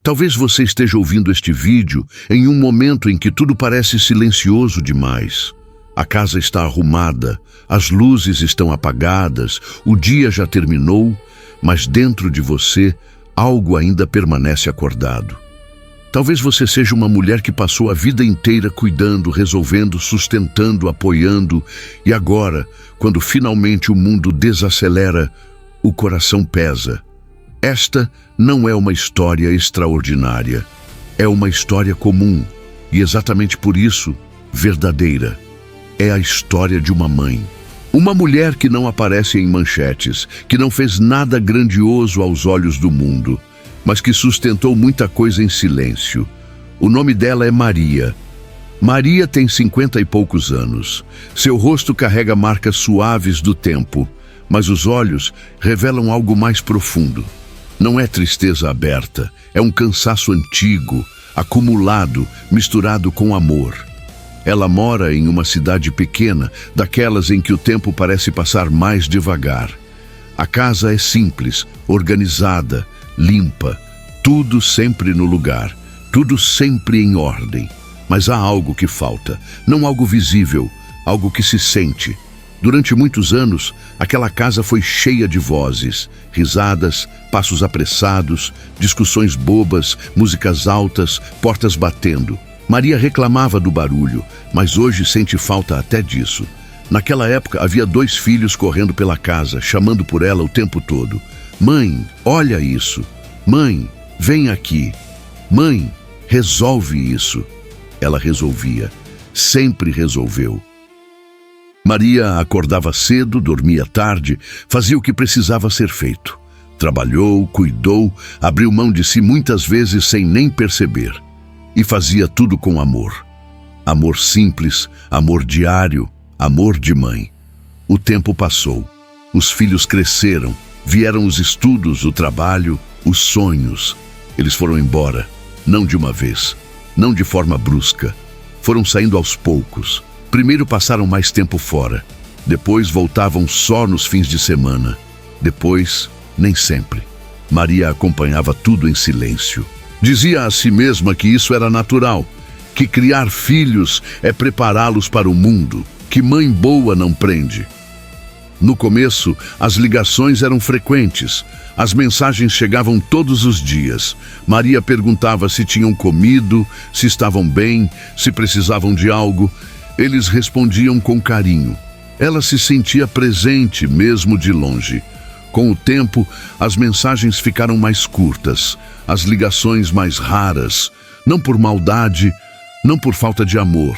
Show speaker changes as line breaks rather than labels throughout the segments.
Talvez você esteja ouvindo este vídeo em um momento em que tudo parece silencioso demais. A casa está arrumada, as luzes estão apagadas, o dia já terminou, mas dentro de você algo ainda permanece acordado. Talvez você seja uma mulher que passou a vida inteira cuidando, resolvendo, sustentando, apoiando, e agora, quando finalmente o mundo desacelera, o coração pesa. Esta não é uma história extraordinária, é uma história comum e exatamente por isso, verdadeira. É a história de uma mãe. Uma mulher que não aparece em manchetes, que não fez nada grandioso aos olhos do mundo, mas que sustentou muita coisa em silêncio. O nome dela é Maria. Maria tem 50 e poucos anos. Seu rosto carrega marcas suaves do tempo, mas os olhos revelam algo mais profundo. Não é tristeza aberta, é um cansaço antigo, acumulado, misturado com amor. Ela mora em uma cidade pequena, daquelas em que o tempo parece passar mais devagar. A casa é simples, organizada, limpa, tudo sempre no lugar, tudo sempre em ordem. Mas há algo que falta, não algo visível, algo que se sente. Durante muitos anos, aquela casa foi cheia de vozes, risadas, passos apressados, discussões bobas, músicas altas, portas batendo. Maria reclamava do barulho, mas hoje sente falta até disso. Naquela época, havia 2 filhos correndo pela casa, chamando por ela o tempo todo. Mãe, olha isso. Mãe, vem aqui. Mãe, resolve isso. Ela resolvia. Sempre resolveu. Maria acordava cedo, dormia tarde, fazia o que precisava ser feito. Trabalhou, cuidou, abriu mão de si muitas vezes sem nem perceber. E fazia tudo com amor. Amor simples, amor diário, amor de mãe. O tempo passou. Os filhos cresceram, vieram os estudos, o trabalho, os sonhos. Eles foram embora, não de uma vez, não de forma brusca. Foram saindo aos poucos. Primeiro passaram mais tempo fora. Depois voltavam só nos fins de semana. Depois, nem sempre. Maria acompanhava tudo em silêncio. Dizia a si mesma que isso era natural, que criar filhos é prepará-los para o mundo, que mãe boa não prende. No começo, as ligações eram frequentes, as mensagens chegavam todos os dias. Maria perguntava se tinham comido, se estavam bem, se precisavam de algo. Eles respondiam com carinho. Ela se sentia presente, mesmo de longe. Com o tempo, as mensagens ficaram mais curtas, as ligações mais raras, não por maldade, não por falta de amor,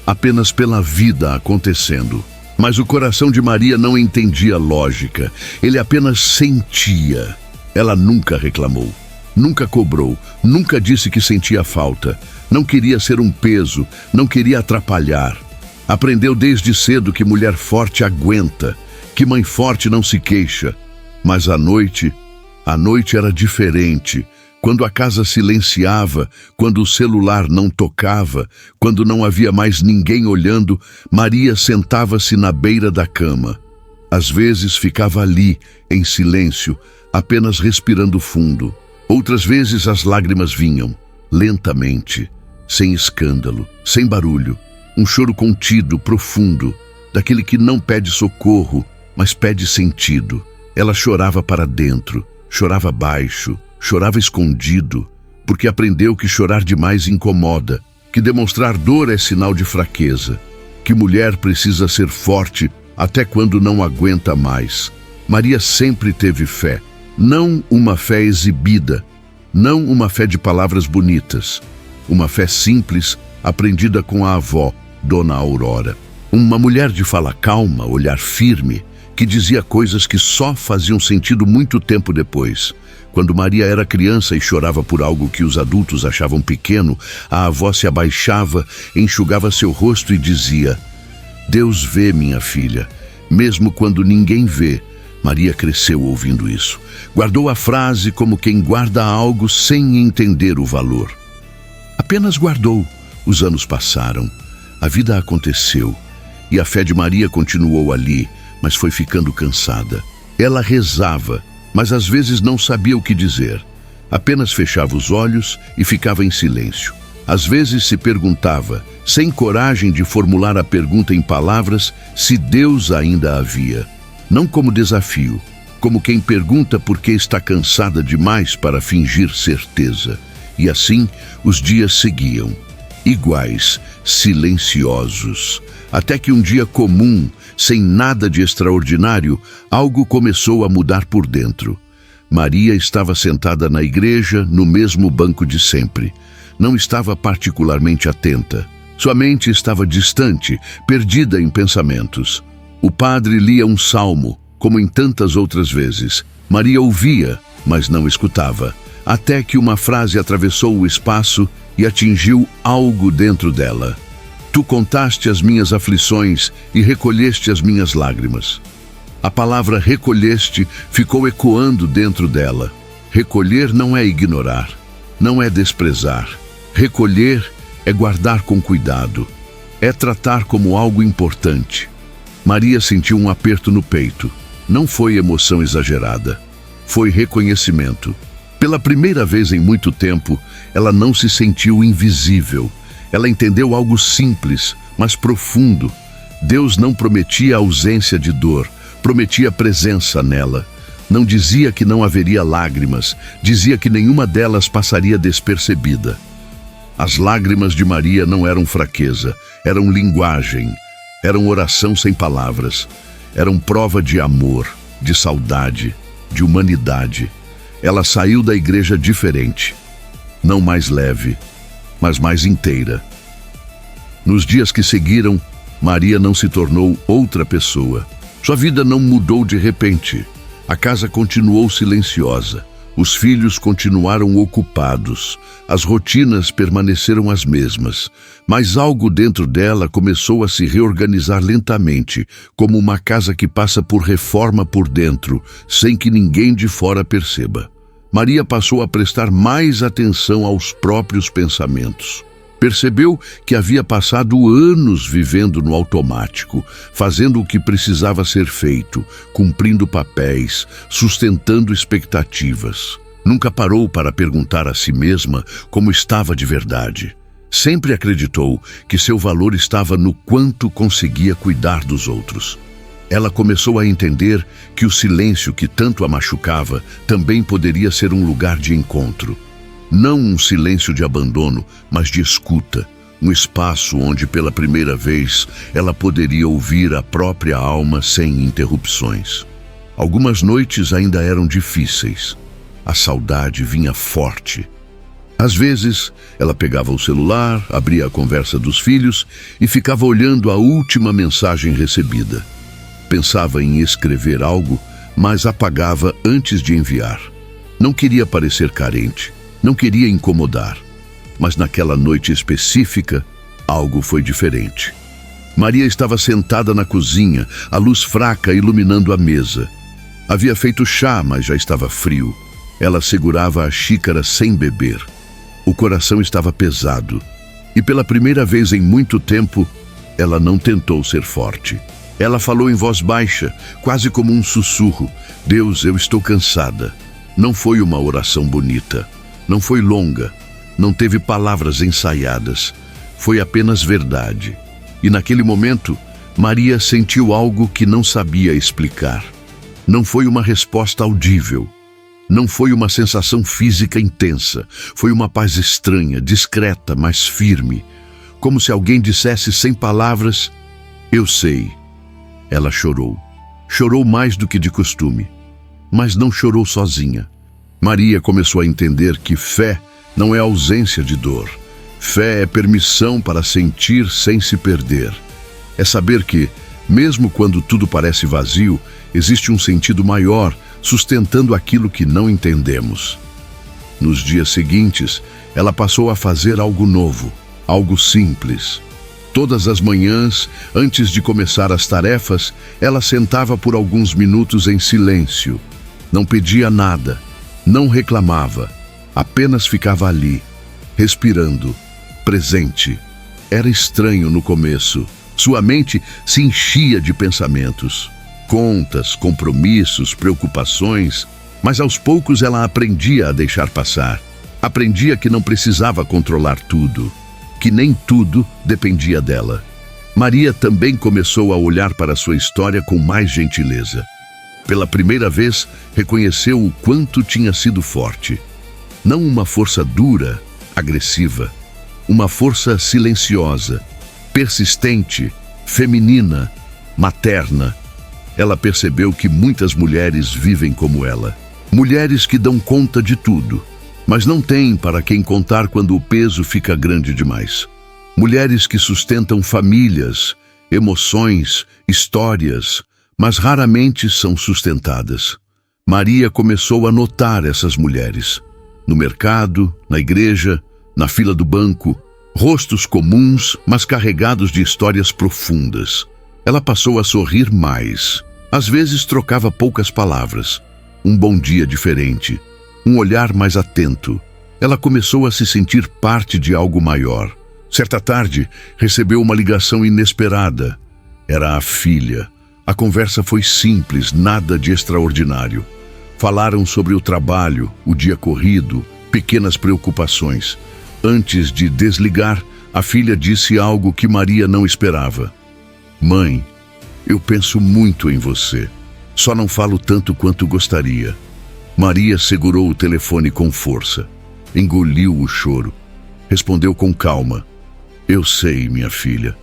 apenas pela vida acontecendo. Mas o coração de Maria não entendia lógica, ele apenas sentia. Ela nunca reclamou, nunca cobrou, nunca disse que sentia falta, não queria ser um peso, não queria atrapalhar. Aprendeu desde cedo que mulher forte aguenta, que mãe forte não se queixa. Mas a noite era diferente. Quando a casa silenciava, quando o celular não tocava, quando não havia mais ninguém olhando, Maria sentava-se na beira da cama. Às vezes ficava ali, em silêncio, apenas respirando fundo. Outras vezes as lágrimas vinham, lentamente, sem escândalo, sem barulho. Um choro contido, profundo, daquele que não pede socorro, mas pede sentido. Ela chorava para dentro, chorava baixo, chorava escondido, porque aprendeu que chorar demais incomoda, que demonstrar dor é sinal de fraqueza, que mulher precisa ser forte até quando não aguenta mais. Maria sempre teve fé, não uma fé exibida, não uma fé de palavras bonitas, uma fé simples, aprendida com a avó, Dona Aurora. Uma mulher de fala calma, olhar firme, que dizia coisas que só faziam sentido muito tempo depois. Quando Maria era criança e chorava por algo que os adultos achavam pequeno, a avó se abaixava, enxugava seu rosto e dizia: Deus vê, minha filha, mesmo quando ninguém vê. Maria cresceu ouvindo isso. Guardou a frase como quem guarda algo sem entender o valor. Apenas guardou. Os anos passaram. A vida aconteceu. E a fé de Maria continuou ali, mas foi ficando cansada. Ela rezava, mas às vezes não sabia o que dizer. Apenas fechava os olhos e ficava em silêncio. Às vezes se perguntava, sem coragem de formular a pergunta em palavras, se Deus ainda havia. Não como desafio, como quem pergunta por que está cansada demais para fingir certeza. E assim os dias seguiam, iguais, silenciosos, até que um dia comum, sem nada de extraordinário, algo começou a mudar por dentro. Maria estava sentada na igreja, no mesmo banco de sempre. Não estava particularmente atenta. Sua mente estava distante, perdida em pensamentos. O padre lia um salmo, como em tantas outras vezes. Maria ouvia, mas não escutava, até que uma frase atravessou o espaço e atingiu algo dentro dela. Tu contaste as minhas aflições e recolheste as minhas lágrimas. A palavra recolheste ficou ecoando dentro dela. Recolher não é ignorar, não é desprezar. Recolher é guardar com cuidado, é tratar como algo importante. Maria sentiu um aperto no peito. Não foi emoção exagerada, foi reconhecimento. Pela primeira vez em muito tempo, ela não se sentiu invisível. Ela entendeu algo simples, mas profundo. Deus não prometia ausência de dor, prometia presença nela. Não dizia que não haveria lágrimas, dizia que nenhuma delas passaria despercebida. As lágrimas de Maria não eram fraqueza, eram linguagem, eram oração sem palavras, eram prova de amor, de saudade, de humanidade. Ela saiu da igreja diferente, não mais leve, mas mais inteira. Nos dias que seguiram, Maria não se tornou outra pessoa. Sua vida não mudou de repente. A casa continuou silenciosa. Os filhos continuaram ocupados, as rotinas permaneceram as mesmas, mas algo dentro dela começou a se reorganizar lentamente, como uma casa que passa por reforma por dentro, sem que ninguém de fora perceba. Maria passou a prestar mais atenção aos próprios pensamentos. Percebeu que havia passado anos vivendo no automático, fazendo o que precisava ser feito, cumprindo papéis, sustentando expectativas. Nunca parou para perguntar a si mesma como estava de verdade. Sempre acreditou que seu valor estava no quanto conseguia cuidar dos outros. Ela começou a entender que o silêncio que tanto a machucava também poderia ser um lugar de encontro. Não um silêncio de abandono, mas de escuta, um espaço onde pela primeira vez ela poderia ouvir a própria alma sem interrupções. Algumas noites ainda eram difíceis. A saudade vinha forte. Às vezes, ela pegava o celular, abria a conversa dos filhos e ficava olhando a última mensagem recebida. Pensava em escrever algo, mas apagava antes de enviar. Não queria parecer carente. Não queria incomodar, mas naquela noite específica, algo foi diferente. Maria estava sentada na cozinha, a luz fraca iluminando a mesa. Havia feito chá, mas já estava frio. Ela segurava a xícara sem beber. O coração estava pesado. E pela primeira vez em muito tempo, ela não tentou ser forte. Ela falou em voz baixa, quase como um sussurro. Deus, eu estou cansada. Não foi uma oração bonita. Não foi longa, não teve palavras ensaiadas, foi apenas verdade. E naquele momento, Maria sentiu algo que não sabia explicar. Não foi uma resposta audível, não foi uma sensação física intensa, foi uma paz estranha, discreta, mas firme, como se alguém dissesse sem palavras, eu sei. Ela chorou, chorou mais do que de costume, mas não chorou sozinha. Maria começou a entender que fé não é ausência de dor. Fé é permissão para sentir sem se perder. É saber que, mesmo quando tudo parece vazio, existe um sentido maior sustentando aquilo que não entendemos. Nos dias seguintes, ela passou a fazer algo novo, algo simples. Todas as manhãs, antes de começar as tarefas, ela sentava por alguns minutos em silêncio. Não pedia nada. Não reclamava, apenas ficava ali, respirando, presente. Era estranho no começo. Sua mente se enchia de pensamentos, contas, compromissos, preocupações, Mas aos poucos ela aprendia a deixar passar. Aprendia que não precisava controlar tudo, que nem tudo dependia dela. Maria também começou a olhar para sua história com mais gentileza. Pela primeira vez, reconheceu o quanto tinha sido forte. Não uma força dura, agressiva, uma força silenciosa, persistente, feminina, materna. Ela percebeu que muitas mulheres vivem como ela. Mulheres que dão conta de tudo, mas não têm para quem contar quando o peso fica grande demais. Mulheres que sustentam famílias, emoções, histórias, mas raramente são sustentadas. Maria começou a notar essas mulheres. No mercado, na igreja, na fila do banco, rostos comuns, mas carregados de histórias profundas. Ela passou a sorrir mais. Às vezes trocava poucas palavras. Um bom dia diferente, um olhar mais atento. Ela começou a se sentir parte de algo maior. Certa tarde, recebeu uma ligação inesperada. Era a filha. A conversa foi simples, nada de extraordinário. Falaram sobre o trabalho, o dia corrido, pequenas preocupações. Antes de desligar, a filha disse algo que Maria não esperava. Mãe, eu penso muito em você. Só não falo tanto quanto gostaria. Maria segurou o telefone com força. Engoliu o choro. Respondeu com calma. Eu sei, minha filha.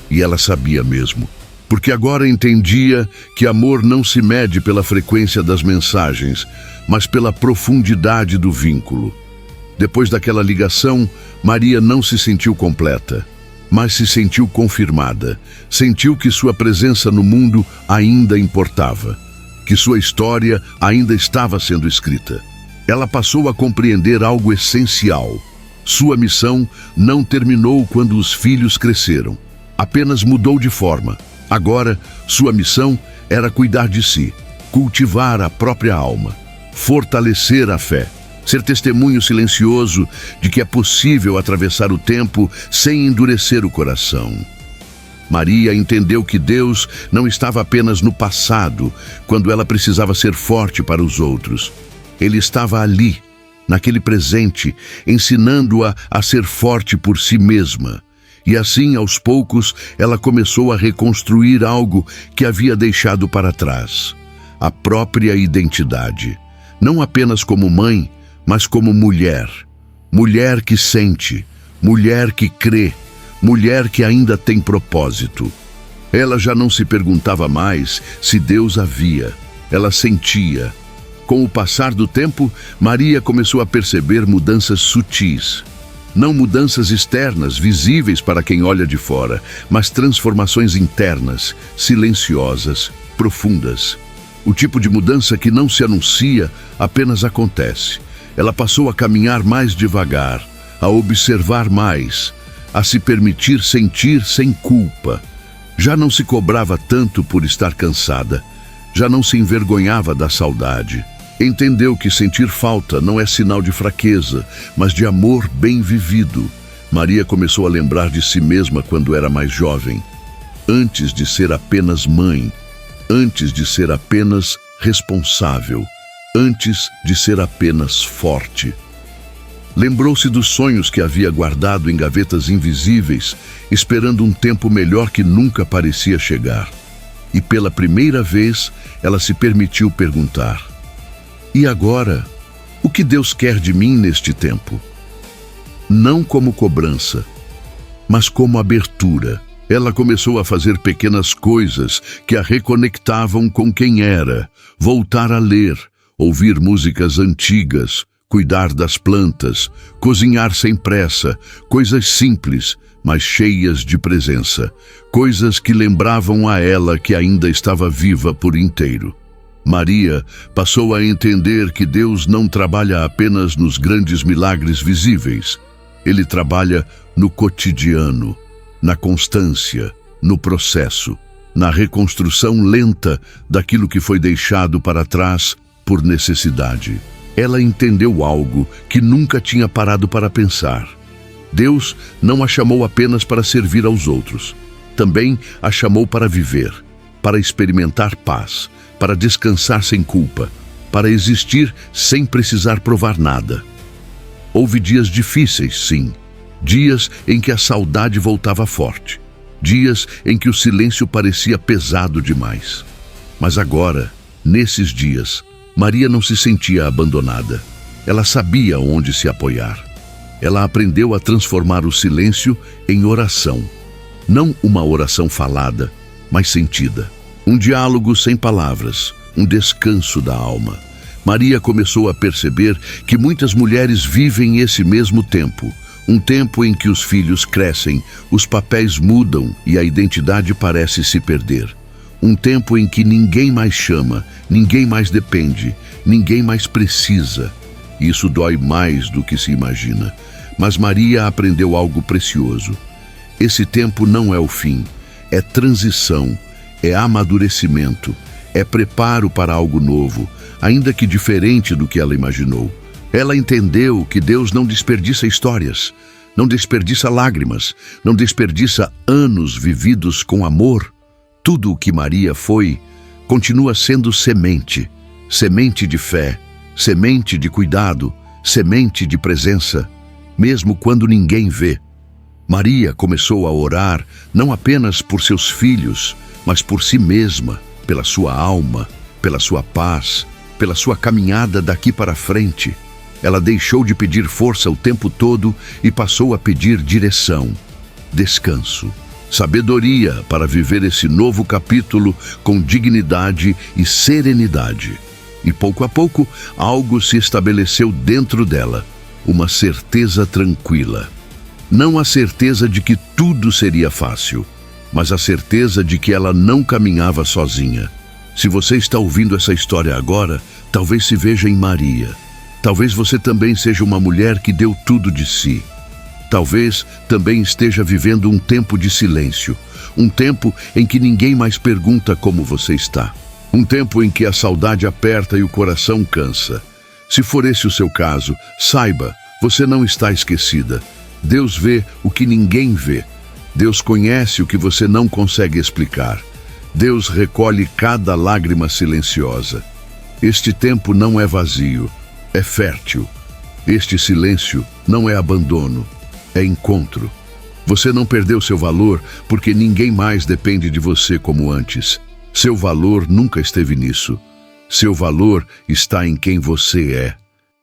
E ela sabia mesmo. Porque agora entendia que amor não se mede pela frequência das mensagens, mas pela profundidade do vínculo. Depois daquela ligação, Maria não se sentiu completa, mas se sentiu confirmada. Sentiu que sua presença no mundo ainda importava, que sua história ainda estava sendo escrita. Ela passou a compreender algo essencial. Sua missão não terminou quando os filhos cresceram, apenas mudou de forma. Agora, sua missão era cuidar de si, cultivar a própria alma, fortalecer a fé, ser testemunho silencioso de que é possível atravessar o tempo sem endurecer o coração. Maria entendeu que Deus não estava apenas no passado, quando ela precisava ser forte para os outros. Ele estava ali, naquele presente, ensinando-a a ser forte por si mesma. E assim, aos poucos, ela começou a reconstruir algo que havia deixado para trás. A própria identidade. Não apenas como mãe, mas como mulher. Mulher que sente, mulher que crê, mulher que ainda tem propósito. Ela já não se perguntava mais se Deus a via. Ela sentia. Com o passar do tempo, Maria começou a perceber mudanças sutis. Não mudanças externas, visíveis para quem olha de fora, mas transformações internas, silenciosas, profundas. O tipo de mudança que não se anuncia, apenas acontece. Ela passou a caminhar mais devagar, a observar mais, a se permitir sentir sem culpa. Já não se cobrava tanto por estar cansada, já não se envergonhava da saudade. Entendeu que sentir falta não é sinal de fraqueza, mas de amor bem vivido. Maria começou a lembrar de si mesma quando era mais jovem. Antes de ser apenas mãe, antes de ser apenas responsável, antes de ser apenas forte. Lembrou-se dos sonhos que havia guardado em gavetas invisíveis, esperando um tempo melhor que nunca parecia chegar. E pela primeira vez, ela se permitiu perguntar: e agora, o que Deus quer de mim neste tempo? Não como cobrança, mas como abertura. Ela começou a fazer pequenas coisas que a reconectavam com quem era, voltar a ler, ouvir músicas antigas, cuidar das plantas, cozinhar sem pressa, coisas simples, mas cheias de presença, coisas que lembravam a ela que ainda estava viva por inteiro. Maria passou a entender que Deus não trabalha apenas nos grandes milagres visíveis. Ele trabalha no cotidiano, na constância, no processo, na reconstrução lenta daquilo que foi deixado para trás por necessidade. Ela entendeu algo que nunca tinha parado para pensar. Deus não a chamou apenas para servir aos outros. Também a chamou para viver, para experimentar paz, para descansar sem culpa, para existir sem precisar provar nada. Houve dias difíceis, sim. Dias em que a saudade voltava forte. Dias em que o silêncio parecia pesado demais. Mas agora, nesses dias, Maria não se sentia abandonada. Ela sabia onde se apoiar. Ela aprendeu a transformar o silêncio em oração. Não uma oração falada, mas sentida. Um diálogo sem palavras, um descanso da alma. Maria começou a perceber que muitas mulheres vivem esse mesmo tempo. Um tempo em que os filhos crescem, os papéis mudam e a identidade parece se perder. Um tempo em que ninguém mais chama, ninguém mais depende, ninguém mais precisa. Isso dói mais do que se imagina. Mas Maria aprendeu algo precioso. Esse tempo não é o fim, é transição, é amadurecimento, é preparo para algo novo, ainda que diferente do que ela imaginou. Ela entendeu que Deus não desperdiça histórias, não desperdiça lágrimas, não desperdiça anos vividos com amor. Tudo o que Maria foi, continua sendo semente, semente de fé, semente de cuidado, semente de presença, mesmo quando ninguém vê. Maria começou a orar não apenas por seus filhos, mas por si mesma, pela sua alma, pela sua paz, pela sua caminhada daqui para frente. Ela deixou de pedir força o tempo todo e passou a pedir direção, descanso, sabedoria para viver esse novo capítulo com dignidade e serenidade. E pouco a pouco, algo se estabeleceu dentro dela, uma certeza tranquila. Não a certeza de que tudo seria fácil, mas a certeza de que ela não caminhava sozinha. Se você está ouvindo essa história agora, talvez se veja em Maria. Talvez você também seja uma mulher que deu tudo de si. Talvez também esteja vivendo um tempo de silêncio, um tempo em que ninguém mais pergunta como você está. Um tempo em que a saudade aperta e o coração cansa. Se for esse o seu caso, saiba, você não está esquecida. Deus vê o que ninguém vê. Deus conhece o que você não consegue explicar. Deus recolhe cada lágrima silenciosa. Este tempo não é vazio, é fértil. Este silêncio não é abandono, é encontro. Você não perdeu seu valor porque ninguém mais depende de você como antes. Seu valor nunca esteve nisso. Seu valor está em quem você é,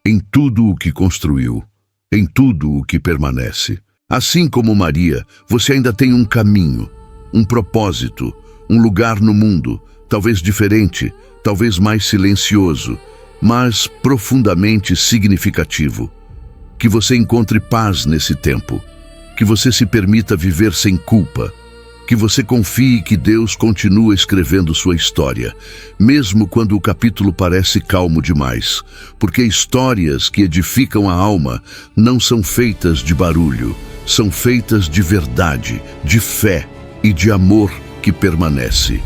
em tudo o que construiu, em tudo o que permanece. Assim como Maria, você ainda tem um caminho, um propósito, um lugar no mundo, talvez diferente, talvez mais silencioso, mas profundamente significativo. Que você encontre paz nesse tempo, que você se permita viver sem culpa, que você confie que Deus continua escrevendo sua história, mesmo quando o capítulo parece calmo demais, porque histórias que edificam a alma não são feitas de barulho, são feitas de verdade, de fé e de amor que permanece.